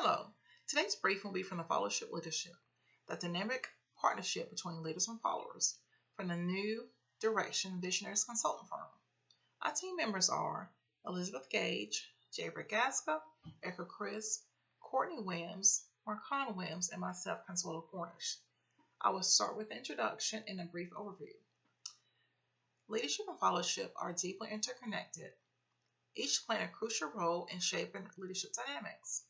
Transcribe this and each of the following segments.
Hello. Today's brief will be from the Followership Leadership, the dynamic partnership between leaders and followers from the New Direction Visionaries consulting firm. Our team members are Elizabeth Gage, Jabra Gasca, Erica Chris, Courtney Williams, Marcon Williams, and myself, Consuelo Cornish. I will start with the introduction and a brief overview. Leadership and followership are deeply interconnected, each playing a crucial role in shaping leadership dynamics.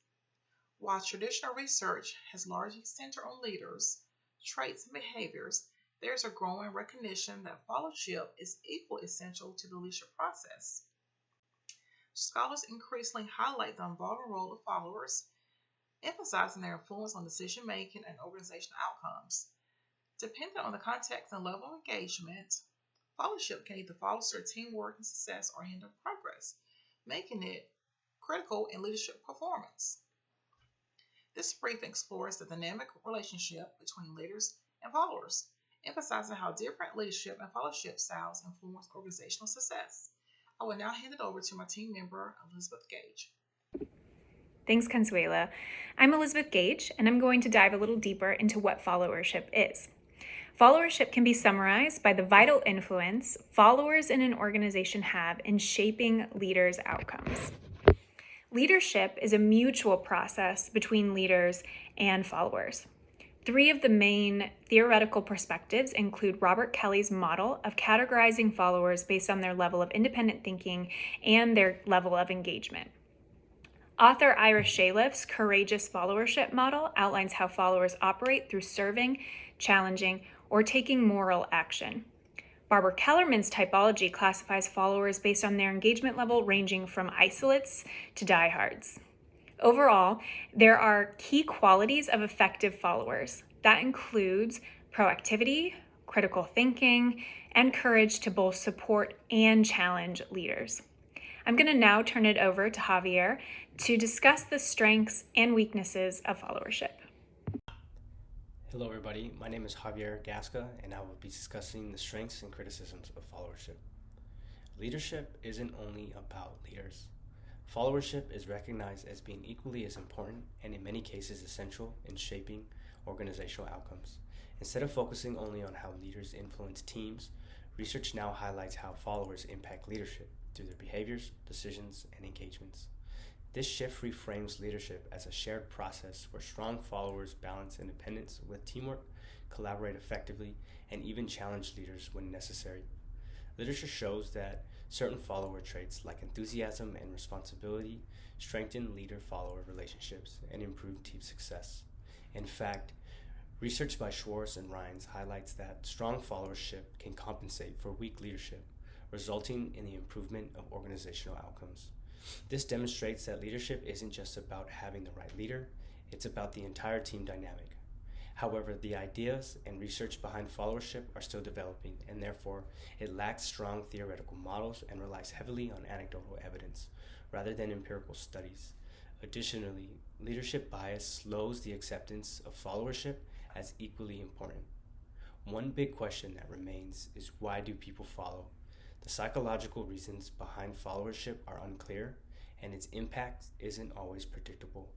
While traditional research has largely centered on leaders, traits, and behaviors, there is a growing recognition that followership is equally essential to the leadership process. Scholars increasingly highlight the evolving role of followers, emphasizing their influence on decision making and organizational outcomes. Depending on the context and level of engagement, followership can either foster teamwork and success or hinder progress, making it critical in leadership performance. This brief explores the dynamic relationship between leaders and followers, emphasizing how different leadership and followership styles influence organizational success. I will now hand it over to my team member, Elizabeth Gage. Thanks, Consuela. I'm Elizabeth Gage, and I'm going to dive a little deeper into what followership is. Followership can be summarized by the vital influence followers in an organization have in shaping leaders' outcomes. Leadership is a mutual process between leaders and followers. Three of the main theoretical perspectives include Robert Kelly's model of categorizing followers based on their level of independent thinking and their level of engagement. Author Ira Shaliff's courageous followership model outlines how followers operate through serving, challenging, or taking moral action. Barbara Kellerman's typology classifies followers based on their engagement level ranging from isolates to diehards. Overall, there are key qualities of effective followers. That includes proactivity, critical thinking, and courage to both support and challenge leaders. I'm going to now turn it over to Javier to discuss the strengths and weaknesses of followership. Hello everybody, my name is Javier Gasca and I will be discussing the strengths and criticisms of followership. Leadership isn't only about leaders. Followership is recognized as being equally as important and in many cases essential in shaping organizational outcomes. Instead of focusing only on how leaders influence teams, research now highlights how followers impact leadership through their behaviors, decisions, and engagements. This shift reframes leadership as a shared process where strong followers balance independence with teamwork, collaborate effectively, and even challenge leaders when necessary. Literature shows that certain follower traits like enthusiasm and responsibility strengthen leader-follower relationships and improve team success. In fact, research by Schwartz and Rhines highlights that strong followership can compensate for weak leadership, resulting in the improvement of organizational outcomes. This demonstrates that leadership isn't just about having the right leader, it's about the entire team dynamic. However, the ideas and research behind followership are still developing, and therefore it lacks strong theoretical models and relies heavily on anecdotal evidence rather than empirical studies. Additionally, leadership bias slows the acceptance of followership as equally important. One big question that remains is, why do people follow? The psychological reasons behind followership are unclear, and its impact isn't always predictable.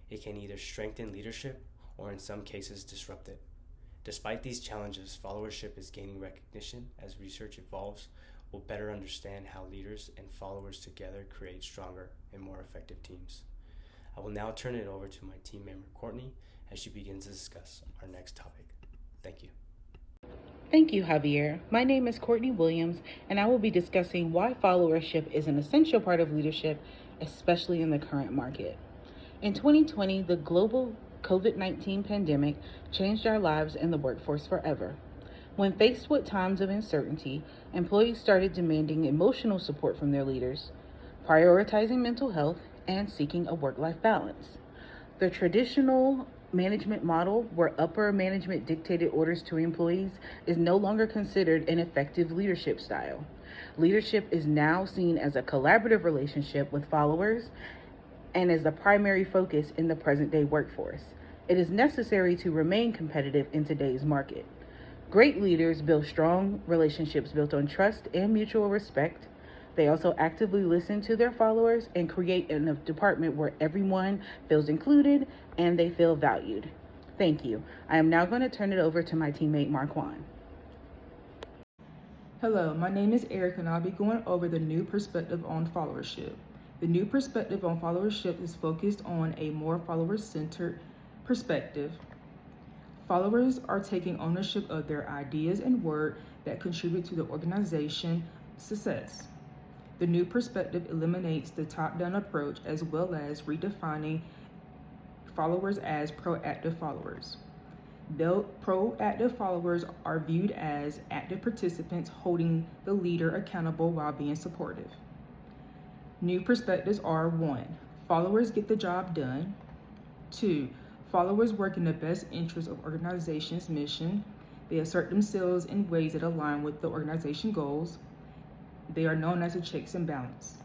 It can either strengthen leadership or in some cases disrupt it. Despite these challenges, followership is gaining recognition as research evolves. We'll better understand how leaders and followers together create stronger and more effective teams. I will now turn it over to my team member Courtney as she begins to discuss our next topic. Thank you. Thank you, Javier. My name is Courtney Williams, and I will be discussing why followership is an essential part of leadership, especially in the current market. In 2020, the global COVID-19 pandemic changed our lives and the workforce forever. When faced with times of uncertainty, employees started demanding emotional support from their leaders, prioritizing mental health, and seeking a work-life balance. The traditional management model, where upper management dictated orders to employees, is no longer considered an effective leadership style. Leadership is now seen as a collaborative relationship with followers and is the primary focus in the present-day workforce. It is necessary to remain competitive in today's market. Great leaders build strong relationships built on trust and mutual respect. They also actively listen to their followers and create a department where everyone feels included and they feel valued. Thank you. I am now going to turn it over to my teammate Marquand. Hello, my name is Eric and I'll be going over the new perspective on followership. The new perspective on followership is focused on a more follower-centered perspective. Followers are taking ownership of their ideas and work that contribute to the organization's success. The new perspective eliminates the top-down approach as well as redefining followers as proactive followers. Proactive followers are viewed as active participants holding the leader accountable while being supportive. New perspectives are 1. Followers get the job done. 2. Followers work in the best interest of organization's mission. They assert themselves in ways that align with the organization goals. They are known as the checks and balance.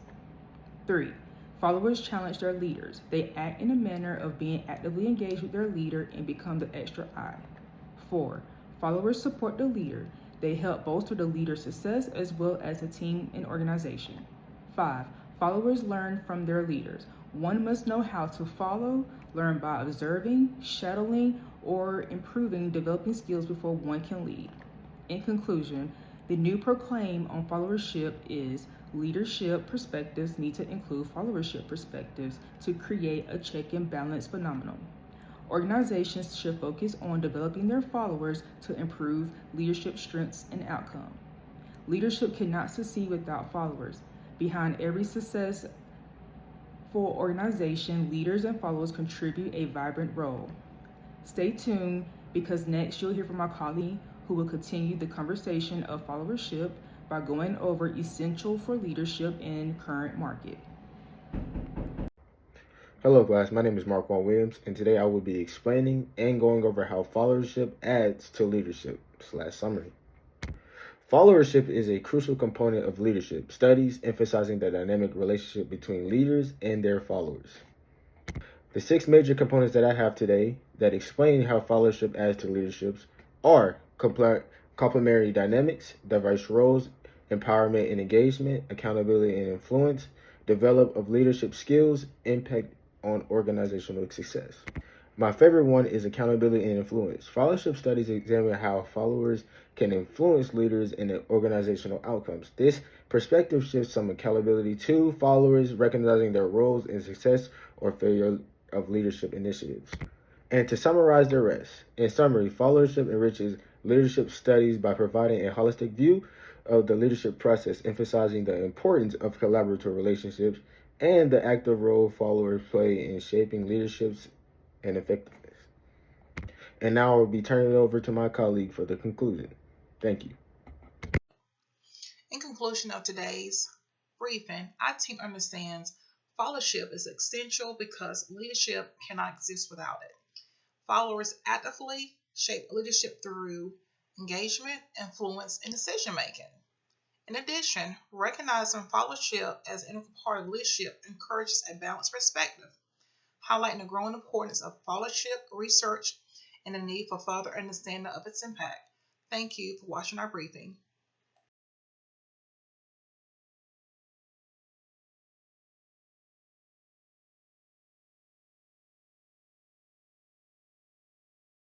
3. Followers challenge their leaders. They act in a manner of being actively engaged with their leader and become the extra eye. 4. Followers support the leader. They help bolster the leader's success as well as the team and organization. 5. Followers learn from their leaders. One must know how to follow, learn by observing, shadowing, or improving, developing skills before one can lead. In conclusion, the new proclaim on followership is leadership perspectives need to include followership perspectives to create a check and balance phenomenon. Organizations should focus on developing their followers to improve leadership strengths and outcome. Leadership cannot succeed without followers. Behind every successful organization, leaders and followers contribute a vibrant role. Stay tuned because next you'll hear from my colleague who will continue the conversation of followership by going over essential for leadership in current market. Hello class, my name is Marquand Williams, and today I will be explaining and going over how followership adds to leadership / summary. Followership is a crucial component of leadership studies, emphasizing the dynamic relationship between leaders and their followers. The 6 major components that I have today that explain how followership adds to leaderships are complementary dynamics, diverse roles, empowerment and engagement, accountability and influence, develop of leadership skills, impact on organizational success. My favorite one is accountability and influence. Followership studies examine how followers can influence leaders and organizational outcomes. This perspective shifts some accountability to followers, recognizing their roles in success or failure of leadership initiatives. And to summarize the rest, in summary, followership enriches leadership studies by providing a holistic view of the leadership process, emphasizing the importance of collaborative relationships and the active role followers play in shaping leaderships and effectiveness. And now I'll be turning it over to my colleague for the conclusion. Thank you. In conclusion of today's briefing, our team understands followership is essential because leadership cannot exist without it. Followers actively shape leadership through engagement, influence, and decision making. In addition, recognizing followership as an integral part of leadership encourages a balanced perspective, highlighting the growing importance of followership research and the need for further understanding of its impact. Thank you for watching our briefing.